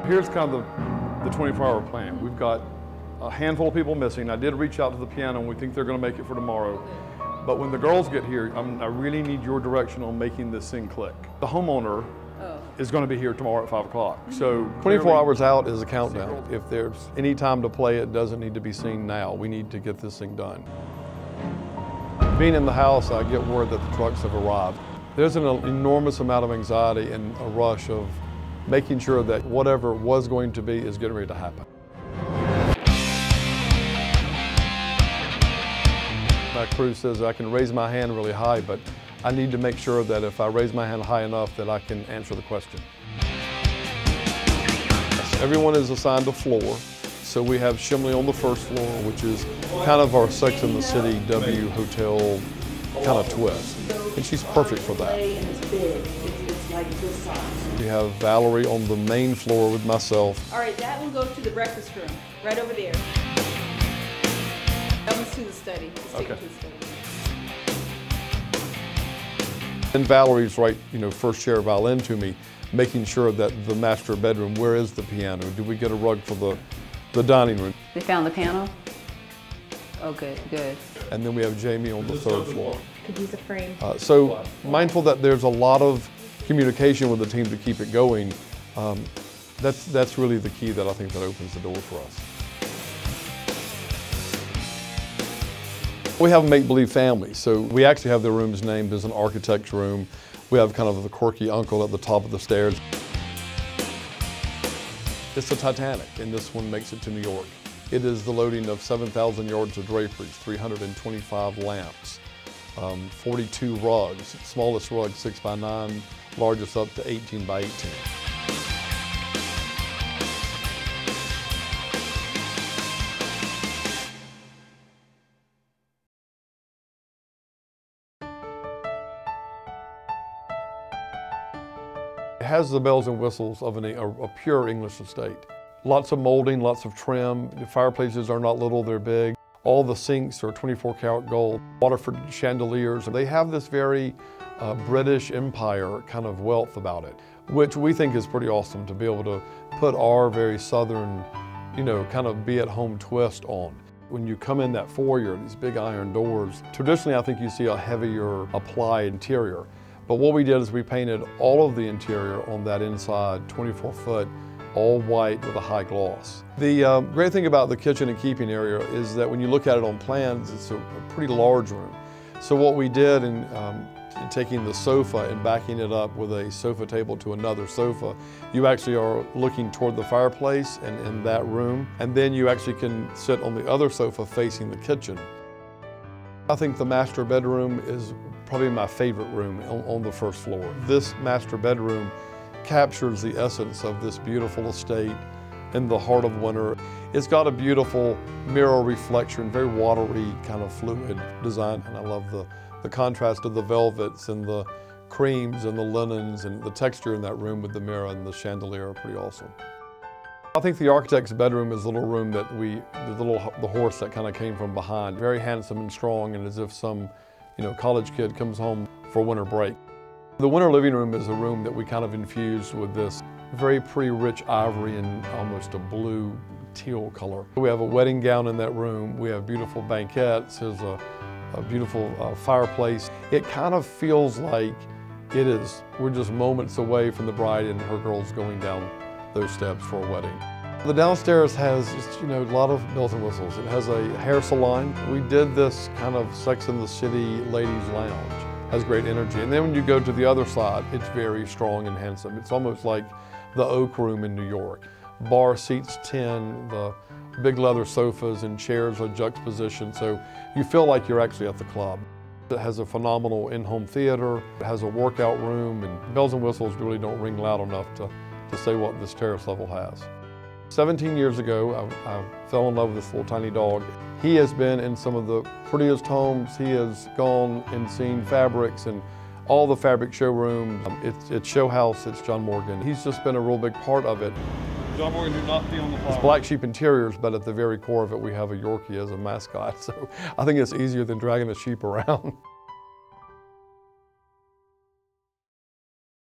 Here's kind of the 24-hour plan. We've got a handful of people missing. I did reach out to the piano and we think they're going to make it for tomorrow. But when the girls get here, I really need your direction on making this thing click. The homeowner is going to be here tomorrow at 5 o'clock. So 24 hours out is a countdown. If there's any time to play, it doesn't need to be seen now. We need to get this thing done. Being in the house, I get word that the trucks have arrived. There's an enormous amount of anxiety and a rush of making sure that whatever was going to be is getting ready to happen. My crew says I can raise my hand really high, but I need to make sure that if I raise my hand high enough that I can answer the question. Everyone is assigned a floor. So we have Shimley on the first floor, which is kind of our Sex and the City W hotel kind of twist. And she's perfect for that. We have Valerie on the main floor with myself. All right, that one goes to the breakfast room, right over there. That one's to the study. Let's take it to the study. And Valerie's right, first chair violin to me, making sure that the master bedroom, where is the piano? Do we get a rug for the dining room? They found the piano? Oh, good, good. And then we have Jamie on the third floor. Could use a frame. So mindful that there's a lot of communication with the team to keep it going. That's really the key that I think that opens the door for us. We have a make-believe family, so we actually have their rooms named as an architect's room. We have kind of the quirky uncle at the top of the stairs. It's the Titanic, and this one makes it to New York. It is the loading of 7,000 yards of draperies, 325 lamps, 42 rugs, smallest rug 6 by 9, largest up to 18 by 18. It has the bells and whistles of a pure English estate. Lots of molding, lots of trim. The fireplaces are not little, they're big. All the sinks are 24-karat gold. Waterford chandeliers. They have this very British Empire kind of wealth about it, which we think is pretty awesome to be able to put our very southern, kind of be-at-home twist on. When you come in that foyer, these big iron doors, traditionally I think you see a heavier applied interior. But what we did is we painted all of the interior on that inside 24-foot, all white with a high gloss. The great thing about the kitchen and keeping area is that when you look at it on plans, it's a pretty large room. So what we did in taking the sofa and backing it up with a sofa table to another sofa, you actually are looking toward the fireplace and in that room, and then you actually can sit on the other sofa facing the kitchen. I think the master bedroom is probably my favorite room on the first floor. This master bedroom captures the essence of this beautiful estate in the heart of winter. It's got a beautiful mirror reflection, very watery kind of fluid design, and I love the contrast of the velvets and the creams and the linens and the texture in that room with the mirror and the chandelier are pretty awesome. I think the architect's bedroom is a little room that the horse that kind of came from behind. Very handsome and strong, and as if some college kid comes home for winter break. The winter living room is a room that we kind of infused with this very pretty rich ivory and almost a blue teal color. We have a wedding gown in that room. We have beautiful banquettes. There's a beautiful fireplace. It kind of feels like we're just moments away from the bride and her girls going down those steps for a wedding. The downstairs has a lot of bells and whistles. It has a hair salon. We did this kind of Sex and the City ladies lounge. Has great energy. And then when you go to the other side, it's very strong and handsome. It's almost like the Oak Room in New York. Bar seats 10, the big leather sofas and chairs are juxtaposition, so you feel like you're actually at the club. It has a phenomenal in-home theater. It has a workout room, and bells and whistles really don't ring loud enough to say what this terrace level has. 17 years ago, I fell in love with this little tiny dog. He has been in some of the prettiest homes. He has gone and seen fabrics and all the fabric showrooms. It's Show House, it's John Morgan. He's just been a real big part of it. John Morgan, do not be on the flower. It's Black Sheep Interiors, but at the very core of it, we have a Yorkie as a mascot. So I think it's easier than dragging a sheep around.